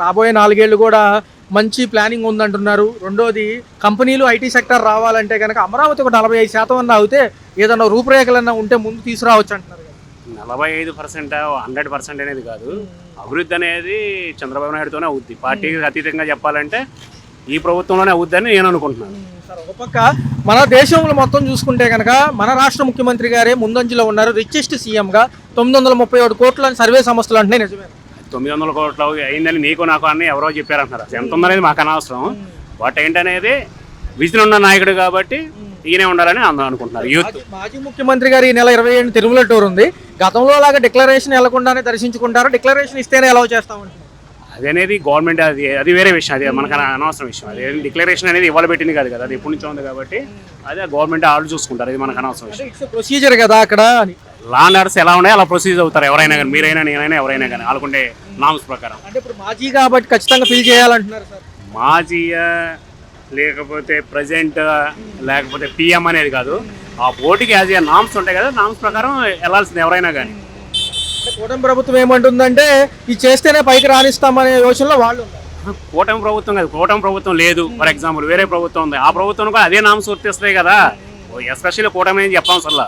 రాబోయే 4 ఏళ్ళు కూడా మంచి ప్లానింగ్ ఉందంటున్నారు. రెండోది కంపెనీలు ఐటీ సెక్టార్ రావాలంటే గనక అమరావతి ఒక 45% అన్నా అవుతే ఏదన్నా రూపురేఖలన్నా ఉంటే ముందు తీసుకురావచ్చు అంటున్నారు కదా. 45% 100% అనేది కాదు. అభివృద్ధి అనేది చంద్రబాబు నాయుడుతోనే అవుద్ది. పార్టీకి అతీతంగా చెప్పాలంటే ఈ ప్రభుత్వంలోనే అవుద్దని నేను అనుకుంటున్నాను. సార్, ఒక పక్క మన దేశంలో మొత్తం చూసుకుంటే కనుక మన రాష్ట్ర ముఖ్యమంత్రి గారే ముందంజలో ఉన్నారు. రిచెస్ట్ సీఎంగా 931 కోట్ల సర్వే సంస్థలు అంటే నిజమే. 900 కోట్లు అయిందని నీకు నాకు అని ఎవరో చెప్పారంటున్నారు. ఎంత ఉందనేది మాకు అనవసరం. వాటి ఏంటనేది విజన్ ఉన్న నాయకుడు కాబట్టి ఈయనే ఉండాలని అందరూ అనుకుంటున్నారు. యూత్ మాజీ ముఖ్యమంత్రి గారు ఈ నెల 27 తిరుమల టూర్ ఉంది. గతంలో లాగా డిక్లరేషన్ వెళ్లకుండానే దర్శించుకుంటారు. డిక్లరేషన్ ఇస్తేనే ఎలా చేస్తామంటున్నారు. అది అనేది గవర్నమెంట్ అది వేరే విషయం. అది మనకు అనవసరం విషయం. అది డిక్లరేషన్ అనేది ఇవ్వాలి పెట్టింది కాదు కదా. అది ఎప్పటి నుంచో ఉంది కాబట్టి అదే గవర్నమెంట్ ఆర్డర్ చూసుకుంటారు. ఇది మనకు అనవసరం విషయం. ఇట్స్ ప్రొసీజర్ కదా అక్కడ. లా అండ్ ఆర్డర్స్ ఎలా ఉన్నాయి అలా ప్రొసీజ్ అవుతారు. ఎవరైనా కానీ, మీరైనా నేనైనా ఎవరైనా కానీ వాళ్ళకుండే నామ్స్ ప్రకారం. అంటే ఇప్పుడు మాజీ కాబట్టి ఖచ్చితంగా ఫిల్ చేయాలంటున్నారు సార్. మాజీ లేకపోతే ప్రజెంట్ లేకపోతే పిఎం అనేది కాదు. ఆ బోర్డుకి యాజ్ ఏ నామ్స్ ఉంటాయి కదా, నామ్స్ ప్రకారం వెళ్ళాల్సింది ఎవరైనా కానీ. కూటమి ప్రభుత్వం ఏమంటుందంటే ఇది చేస్తేనే పైకి రాణిస్తామనే యోచనలో వాళ్ళు ఉన్నారు. కూటమి ప్రభుత్వం కాదు, కూటమి ప్రభుత్వం లేదు. ఫర్ ఎగ్జాంపుల్ వేరే ప్రభుత్వం ఉంది, ఆ ప్రభుత్వం కూడా అదే నామ్స్ వర్తిస్తాయి కదా. ఎస్పెషల్లీ కూటమి అని చెప్పాం అసలు.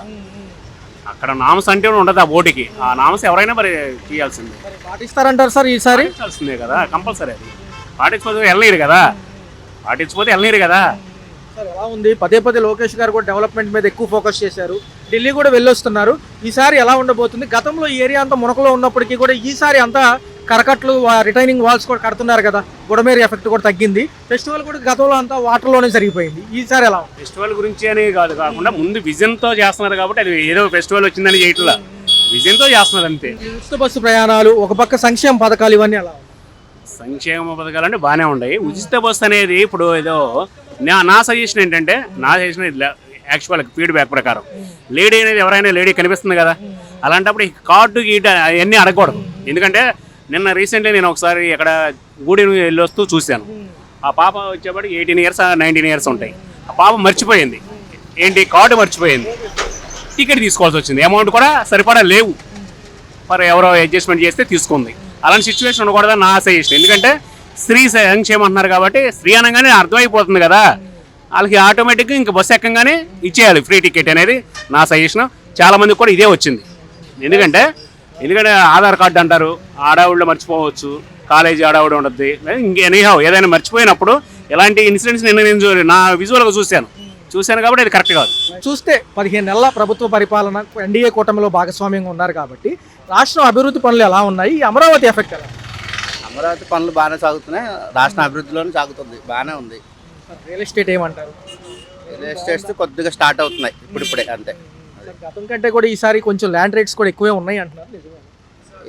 అక్కడ నామ్స్ అంటే ఉండదు ఆ బోర్డుకి. ఆ నామ్స్ ఎవరైనా మరి చేయాల్సిందే. పాటిస్తారంటారు సార్ ఈసారి? పాటించాల్సిందే కదా, కంపల్సరీ. అది పాటించకపోతే వెళ్ళనీరు కదా. పాటించకపోతే వెళ్ళనీరు కదా. సార్, ఎలా ఉంది? పదే పదే లోకేష్ గారు కూడా డెవలప్మెంట్ మీద ఎక్కువ ఫోకస్ చేశారు. ఢిల్లీ కూడా వెళ్ళొస్తున్నారు. ఈసారి ఎలా ఉండబోతుంది? గతంలో ఈ ఏరియా అంతా మునకలో ఉన్నప్పటికీ కూడా ఈసారి అంతా కరకట్లు రిటైనింగ్ వాల్స్ కూడా కడుతున్నారు కదా. గుడమేరి ఎఫెక్ట్ కూడా తగ్గింది. ఫెస్టివల్ కూడా గతంలో అంతా వాటర్లోనే జరిగిపోయింది. ఈసారి ఎలా? ఫెస్టివల్ గురించి అని కాకుండా ముందు విజన్తో చేస్తున్నారు కాబట్టి అది ఏదో ఫెస్టివల్ వచ్చిందని చేయట్లా, విజన్తో చేస్తున్నారు అంతే. ఉచిత బస్సు ప్రయాణాలు, ఒక పక్క సంక్షేమ పథకాలు, ఇవన్నీ ఎలా? సంక్షేమ పథకాలు అంటే బాగానే ఉన్నాయి. ఉచిత బస్సు అనేది ఇప్పుడు ఏదో నా సజెషన్ ఏంటంటే, నా సజెషన్ యాక్చువల్గా ఫీడ్బ్యాక్ ప్రకారం లేడీ అనేది ఎవరైనా లేడీ కనిపిస్తుంది కదా, అలాంటప్పుడు ఈ కార్డు గీట అవన్నీ అడగకూడదు. ఎందుకంటే నిన్న రీసెంట్లీ నేను ఒకసారి ఇక్కడ గుడి వెళ్ళి వస్తూ చూశాను. ఆ పాప వచ్చేప్పటికి 18 ఇయర్స్ 19 ఇయర్స్ ఉంటాయి. ఆ పాప మర్చిపోయింది. ఏంటి, కార్డు మర్చిపోయింది. టికెట్ తీసుకోవాల్సి వచ్చింది. అమౌంట్ కూడా సరిపడా లేవు. మరి ఎవరో అడ్జస్ట్మెంట్ చేస్తే తీసుకుంది. అలాంటి సిచ్యువేషన్ ఉండకూడదని నా సజెషన్. ఎందుకంటే స్త్రీ సంక్షేమం అంటున్నారు కాబట్టి స్త్రీ అనగానే అర్థమైపోతుంది కదా, వాళ్ళకి ఆటోమేటిక్గా ఇంకా బస్సు ఎక్కగానే ఇచ్చేయాలి ఫ్రీ టికెట్ అనేది నా సజెషన్. చాలామందికి కూడా ఇదే వచ్చింది. ఎందుకంటే ఆధార్ కార్డు అంటారు, ఆడావిళ్ళు మర్చిపోవచ్చు, కాలేజీ ఆడావిడ ఉండద్ది. ఎనీహౌ ఏదైనా మర్చిపోయినప్పుడు ఎలాంటి ఇన్సిడెంట్స్ నేను నా విజువల్గా చూశాను కాబట్టి అది కరెక్ట్ కాదు. చూస్తే 15 నెలల ప్రభుత్వ పరిపాలన ఎన్డీఏ కూటమిలో భాగస్వామ్యంగా ఉన్నారు కాబట్టి రాష్ట్రం అభివృద్ధి పనులు ఎలా ఉన్నాయి? ఈ అమరావతి ఎఫెక్ట్ ఎలా? అమరావతి పనులు బాగానే సాగుతున్నాయి. రాష్ట్రం అభివృద్ధిలోనే సాగుతుంది, బాగానే ఉంది. రియల్ ఎస్టేట్ ఏమంటారు? రియల్ ఎస్టేట్స్ కొద్దిగా స్టార్ట్ అవుతున్నాయి ఇప్పుడిప్పుడే, అంతే. గతం కంటే కూడా ఈసారి కొంచెం ల్యాండ్ రేట్స్ కూడా ఎక్కువే ఉన్నాయి అంటున్నారు.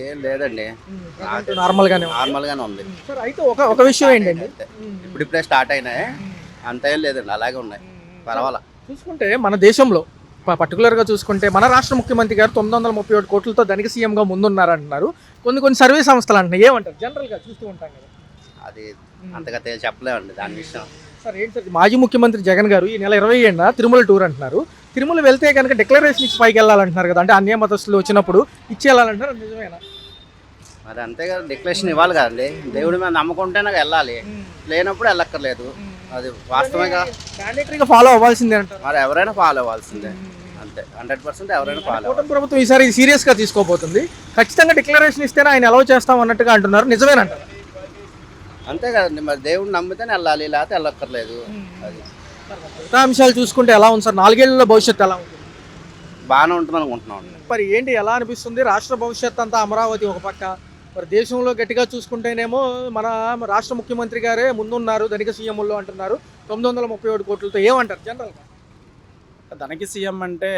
ఏం లేదండి, నార్మల్గానే ఉంది. సార్, అయితే ఒక విషయం ఏంటండి, ఇప్పుడిప్పుడే స్టార్ట్ అయినాయి, అంత ఏం లేదండి, అలాగే ఉన్నాయి, పర్వాలా. చూసుకుంటే మన దేశంలో పర్టికులర్గా చూసుకుంటే మన రాష్ట్ర ముఖ్యమంత్రి గారు 931 కోట్లతో ధనిక సీఎంగా ముందున్నారంటున్నారు. కొన్ని సర్వే సంస్థలు అంటున్నాయి. ఏమంటారు? జనరల్గా చూస్తూ ఉంటాం కదా, అది అంతగా చెప్పలేమండి దాని విషయం. సార్, ఏంటి సార్, మాజీ ముఖ్యమంత్రి జగన్ గారు ఈ నెల 27న తిరుమల టూర్ అంటున్నారు. తిరుమల వెళ్తే కనుక డిక్లరేషన్ ఇచ్చి పైకి వెళ్ళాలంటున్నారు కదా, అంటే అన్య మతస్థులు వచ్చినప్పుడు ఇచ్చేయాలంటున్నారు. నిజమేనా? మరి అంతే కదా, డిక్లరేషన్ ఇవ్వాలి కదండి. దేవుడి మీద నమ్మకుంటే నాకు వెళ్ళాలి, లేనప్పుడు వెళ్ళక్కర్లేదు. అది వాస్తవంగా మ్యాండేటరీగా ఫాలో అవ్వాల్సిందే అంటారు. మరి ఎవరైనా ఫాలో అవ్వాల్సిందే, అంతే. 100% ఎవరైనా ఫాలో అవ్వాలి. ప్రభుత్వం ఈసారి సీరియస్గా తీసుకోబోతుంది. ఖచ్చితంగా డిక్లరేషన్ ఇస్తేనే ఆయన అలౌ చేస్తాం అన్నట్టుగా అంటున్నారు. నిజమేనంటారు? అంతే కదండి, మరి దేవుడిని నమ్మితేనే వెళ్ళాలి, లేకపోతే వెళ్ళక్కర్లేదు. అది మిగతా అంశాలు చూసుకుంటే ఎలా ఉంది సార్? 4 ఏళ్ల భవిష్యత్తు ఎలా ఉంటుంది? బాగానే ఉంటుంది అనుకుంటున్నాం అండి. మరి ఏంటి, ఎలా అనిపిస్తుంది? రాష్ట్ర భవిష్యత్తు అంతా అమరావతి ఒక పక్క, మరి దేశంలో గట్టిగా చూసుకుంటేనేమో మన రాష్ట్ర ముఖ్యమంత్రి గారే ముందున్నారు ధనిక సీఎంలో అంటున్నారు 931 కోట్లతో. ఏమంటారు జనరల్గా? ధనిక సీఎం అంటే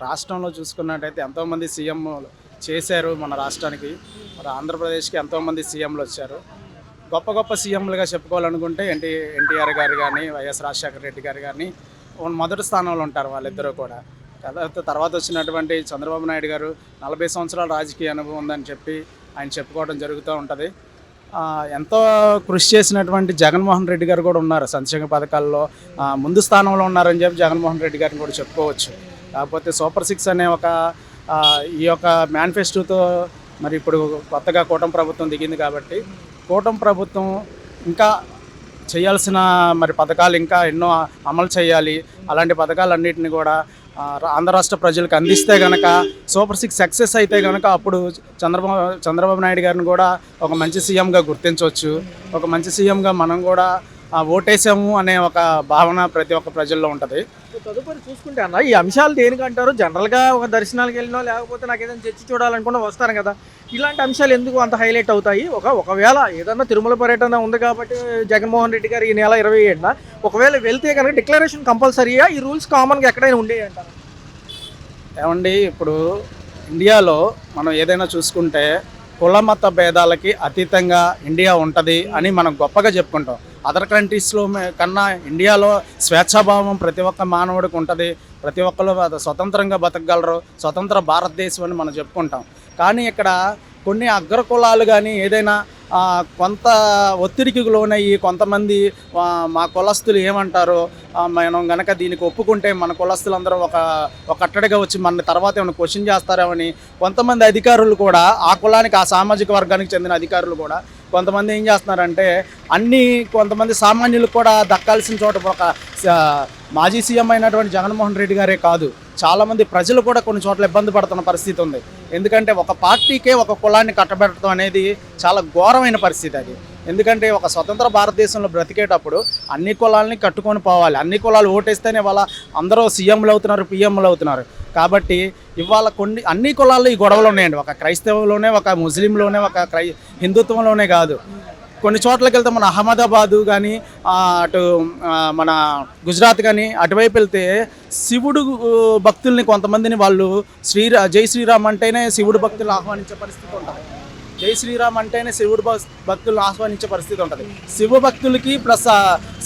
రాష్ట్రంలో చూసుకున్నట్టయితే ఎంతోమంది సీఎంలు చేశారు మన రాష్ట్రానికి. మరి ఆంధ్రప్రదేశ్కి ఎంతోమంది సీఎంలు వచ్చారు. గొప్ప సీఎంలుగా చెప్పుకోవాలనుకుంటే ఎన్టీఆర్ గారు కానీ, వైఎస్ రాజశేఖర రెడ్డి గారు కానీ మొదటి స్థానంలో ఉంటారు వాళ్ళిద్దరూ కూడా. తర్వాత వచ్చినటువంటి చంద్రబాబు నాయుడు గారు 40 సంవత్సరాల రాజకీయ అనుభవం ఉందని చెప్పి ఆయన చెప్పుకోవడం జరుగుతూ ఉంటుంది. ఎంతో కృషి చేసినటువంటి జగన్మోహన్ రెడ్డి గారు కూడా ఉన్నారు సంక్షేమ పథకాల్లో ముందు స్థానంలో ఉన్నారని చెప్పి జగన్మోహన్ రెడ్డి గారిని కూడా చెప్పుకోవచ్చు. కాకపోతే సూపర్ 6 అనే ఈ యొక్క మేనిఫెస్టోతో మరి ఇప్పుడు కొత్తగా కూటమి ప్రభుత్వం దిగింది కాబట్టి కూటమి ప్రభుత్వం ఇంకా చేయాల్సిన మరి పథకాలు ఇంకా ఎన్నో అమలు చేయాలి. అలాంటి పథకాలన్నింటినీ కూడా ఆంధ్ర రాష్ట్ర ప్రజలకు అందిస్తే కనుక సూపర్ 6 సక్సెస్ అయితే కనుక అప్పుడు చంద్రబాబు నాయుడు గారిని కూడా ఒక మంచి సీఎంగా గుర్తించవచ్చు. ఒక మంచి సీఎంగా మనం కూడా ఓటేసాము అనే ఒక భావన ప్రతి ఒక్క ప్రజల్లో ఉంటుంది. తదుపరి చూసుకుంటే అన్న ఈ అంశాలు దేనికంటారు? జనరల్గా ఒక దర్శనాలకు వెళ్ళినా లేకపోతే నాకు ఏదైనా చర్చి చూడాలనుకున్నా వస్తారు కదా, ఇలాంటి అంశాలు ఎందుకు అంత హైలైట్ అవుతాయి? ఒకవేళ ఏదన్నా తిరుమల పర్యటన ఉంది కాబట్టి జగన్మోహన్ రెడ్డి గారు ఈ నెల 27న ఒకవేళ వెళ్తే కనుక డిక్లరేషన్ కంపల్సరీగా ఈ రూల్స్ కామన్గా ఎక్కడైనా ఉండేవి అంటారు? ఏమండి, ఇప్పుడు ఇండియాలో మనం ఏదైనా చూసుకుంటే కుల మత భేదాలకి అతీతంగా ఇండియా ఉంటుంది అని మనం గొప్పగా చెప్పుకుంటాం. అదర్ కంట్రీస్లో కన్నా ఇండియాలో స్వేచ్ఛాభావం ప్రతి ఒక్క మానవుడికి ఉంటుంది. ప్రతి ఒక్కరు స్వతంత్రంగా బతకగలరు, స్వతంత్ర భారతదేశం అని మనం చెప్పుకుంటాం. కానీ ఇక్కడ కొన్ని అగ్ర కులాలు కానీ ఏదైనా కొంత ఒత్తిడికి లోనయ్యి కొంతమంది మా కులస్తులు ఏమంటారో మనం గనక దీనికి ఒప్పుకుంటే మన కులస్తులందరూ ఒక కట్టడిగా వచ్చి మన తర్వాత ఏమైనా క్వశ్చన్ చేస్తారేమని కొంతమంది అధికారులు కూడా ఆ కులానికి ఆ సామాజిక వర్గానికి చెందిన అధికారులు కూడా కొంతమంది ఏం చేస్తున్నారంటే కొంతమంది సామాన్యులకు కూడా దక్కాల్సిన చోట ఒక మాజీ సీఎం అయినటువంటి జగన్మోహన్ రెడ్డి గారే కాదు, చాలామంది ప్రజలు కూడా కొన్ని చోట్ల ఇబ్బంది పడుతున్న పరిస్థితి ఉంది. ఎందుకంటే ఒక పార్టీకే ఒక కులాన్ని కట్టబెట్టడం అనేది చాలా ఘోరమైన పరిస్థితి అది. ఎందుకంటే ఒక స్వతంత్ర భారతదేశంలో బ్రతికేటప్పుడు అన్ని కులాలని కట్టుకొని పోవాలి. అన్ని కులాలు ఓటేస్తేనే వాళ్ళ అందరూ సీఎంలు అవుతున్నారు, పిఎంలు అవుతున్నారు. కాబట్టి ఇవాళ అన్ని కులాల్లో ఈ గొడవలు ఉన్నాయండి. ఒక క్రైస్తవంలోనే, ఒక ముస్లింలోనే, ఒక హిందుత్వంలోనే కాదు. కొన్ని చోట్లకి వెళ్తే మన అహ్మదాబాదు కానీ అటు మన గుజరాత్ కానీ అటువైపు వెళ్తే శివుడు భక్తుల్ని కొంతమందిని వాళ్ళు జై శ్రీరామ్ అంటేనే శివుడు భక్తులను ఆహ్వానించే పరిస్థితి ఉంటుంది. జై శ్రీరామ్ అంటేనే శివుడు భక్తులను ఆహ్వానించే పరిస్థితి ఉంటుంది. శివ భక్తులకి ప్లస్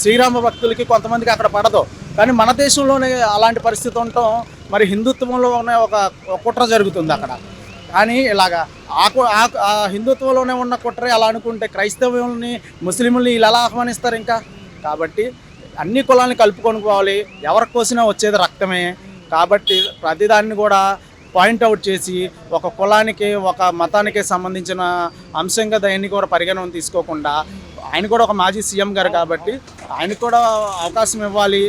శ్రీరామ భక్తులకి కొంతమందికి అక్కడ పడదు. కానీ మన దేశంలోనే అలాంటి పరిస్థితి ఉండటం మరి హిందుత్వంలోనే ఒక కుట్ర జరుగుతుంది అక్కడ. కానీ ఇలాగా ఆ హిందుత్వంలోనే ఉన్న కుట్రే అలా అనుకుంటే క్రైస్తవుల్ని ముస్లింలని ఇలా ఎలా ఆహ్వానిస్తారు ఇంకా? కాబట్టి అన్ని కులాలని కలుపుకొని పోవాలి. ఎవరికి కోసినా వచ్చేది రక్తమే. కాబట్టి ప్రతిదాన్ని కూడా పాయింట్అవుట్ చేసి ఒక కులానికి ఒక మతానికి సంబంధించిన అంశంగా దాన్ని కూడా పరిగణన తీసుకోకుండా ఆయన కూడా ఒక మాజీ సీఎం గారు కాబట్టి ఆయనకు కూడా అవకాశం ఇవ్వాలి.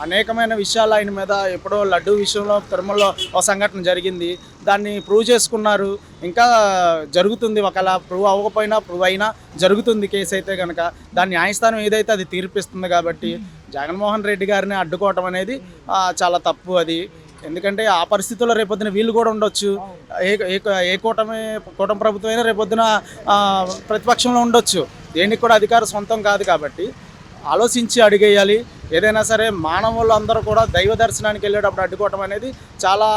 అనేకమైన విషయాలు ఆయన మీద ఎప్పుడో లడ్డూ విషయంలో తిరుమలలో ఒక సంఘటన జరిగింది, దాన్ని ప్రూవ్ చేసుకున్నారు. ఇంకా జరుగుతుంది. ఒకవేళ ప్రూవ్ అవ్వకపోయినా ప్రూవ్ అయినా జరుగుతుంది కేసు అయితే కనుక దాని న్యాయస్థానం ఏదైతే అది తీర్పిస్తుంది. కాబట్టి జగన్మోహన్ రెడ్డి గారిని అడ్డుకోవటం అనేది చాలా తప్పు అది. ఎందుకంటే ఆ పరిస్థితుల్లో రేపొద్దున వీళ్ళు కూడా ఉండొచ్చు. ఏ కూటమి ప్రభుత్వం అయినా రేపొద్దున ప్రతిపక్షంలో ఉండొచ్చు. దేనికి కూడా అధికారం సొంతం కాదు. కాబట్టి ఆలోచించి అడిగేయాలి. ఏదైనా సరే మానవులు అందరూ కూడా దైవ దర్శనానికి వెళ్ళేటప్పుడు అడ్డుకోవటం అనేది చాలా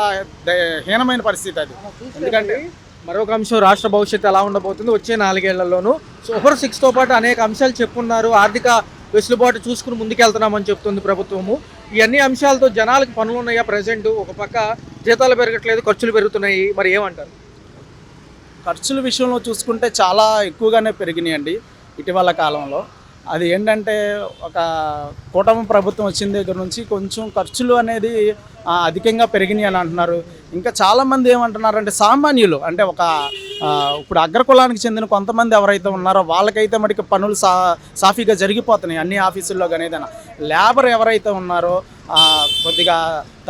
హీనమైన పరిస్థితి అది. ఎందుకంటే మరొక అంశం రాష్ట్ర భవిష్యత్తు ఎలా ఉండబోతుంది వచ్చే 4 ఏళ్లలోనూ. సూపర్ 6తో పాటు అనేక అంశాలు చెప్పున్నారు. ఆర్థిక వెసులుబాటు చూసుకుని ముందుకెళ్తున్నామని చెప్తుంది ప్రభుత్వము. ఈ అన్ని అంశాలతో జనాలకు పనులు ఉన్నాయా? ప్రజెంట్ ఒక పక్క జీతాలు పెరగట్లేదు, ఖర్చులు పెరుగుతున్నాయి. మరి ఏమంటారు? ఖర్చుల విషయంలో చూసుకుంటే చాలా ఎక్కువగానే పెరిగినాయండి ఇటీవల కాలంలో. అది ఏంటంటే ఒక కూటమి ప్రభుత్వం వచ్చిన దగ్గర నుంచి కొంచెం ఖర్చులు అనేది అధికంగా పెరిగినాయి అని అంటున్నారు. ఇంకా చాలామంది ఏమంటున్నారంటే సామాన్యులు అంటే ఇప్పుడు అగ్రకులానికి చెందిన కొంతమంది ఎవరైతే ఉన్నారో వాళ్ళకైతే మటుకు పనులు సాఫీగా జరిగిపోతున్నాయి అన్ని ఆఫీసుల్లో. కానీ ఏదైనా లేబర్ ఎవరైతే ఉన్నారో కొద్దిగా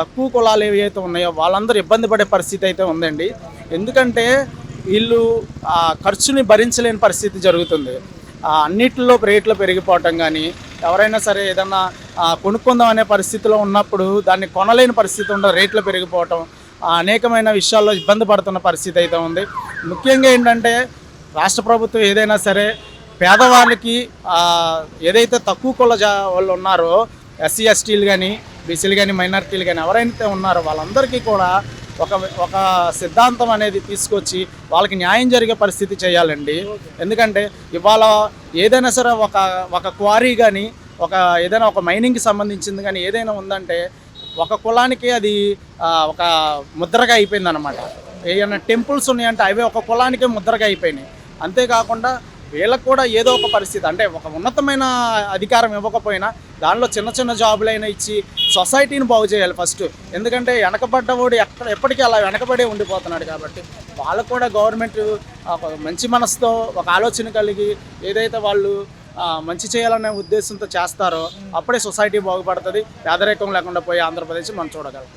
తక్కువ కులాలు ఏవైతే ఉన్నాయో వాళ్ళందరూ ఇబ్బంది పడే పరిస్థితి అయితే ఉందండి. ఎందుకంటే వీళ్ళు ఖర్చుని భరించలేని పరిస్థితి జరుగుతుంది. అన్నిటిలో రేట్లు పెరిగిపోవటం కానీ ఎవరైనా సరే ఏదన్నా కొనుక్కుందాం అనే పరిస్థితిలో ఉన్నప్పుడు దాన్ని కొనలేని పరిస్థితి ఉండదు. రేట్లు పెరిగిపోవటం అనేకమైన విషయాల్లో ఇబ్బంది పడుతున్న పరిస్థితి అయితే ఉంది. ముఖ్యంగా ఏంటంటే రాష్ట్ర ప్రభుత్వం ఏదైనా సరే పేదవాళ్ళకి ఏదైతే తక్కువ కుల వాళ్ళు ఉన్నారో ఎస్సీ ఎస్టీలు కానీ బీసీలు కానీ మైనారిటీలు కానీ ఎవరైతే ఉన్నారో వాళ్ళందరికీ కూడా ఒక సిద్ధాంతం అనేది తీసుకొచ్చి వాళ్ళకి న్యాయం జరిగే పరిస్థితి చేయాలండి. ఎందుకంటే ఇవాళ ఏదైనా సరే ఒక క్వారీ కానీ ఏదైనా ఒక మైనింగ్కి సంబంధించింది కానీ ఏదైనా ఉందంటే ఒక కులానికి అది ఒక ముద్రగా అయిపోయింది అనమాట. ఏదైనా టెంపుల్స్ ఉన్నాయంటే అవి ఒక కులానికే ముద్రగా అయిపోయినాయి. అంతేకాకుండా వీళ్ళకు కూడా ఏదో ఒక పరిస్థితి అంటే ఒక ఉన్నతమైన అధికారం ఇవ్వకపోయినా దానిలో చిన్న చిన్న జాబులైనా ఇచ్చి సొసైటీని బాగు చేయాలి ఫస్ట్. ఎందుకంటే వెనకబడ్డవాడు ఎప్పటికీ అలా వెనకబడే ఉండిపోతున్నాడు. కాబట్టి వాళ్ళకు కూడా గవర్నమెంట్ ఒక మంచి మనసుతో ఒక ఆలోచన కలిగి ఏదైతే వాళ్ళు మంచి చేయాలనే ఉద్దేశంతో చేస్తారో అప్పుడే సొసైటీ బాగుపడుతుంది, పేదరికం లేకుండా పోయి ఆంధ్రప్రదేశ్ మనం చూడగలం.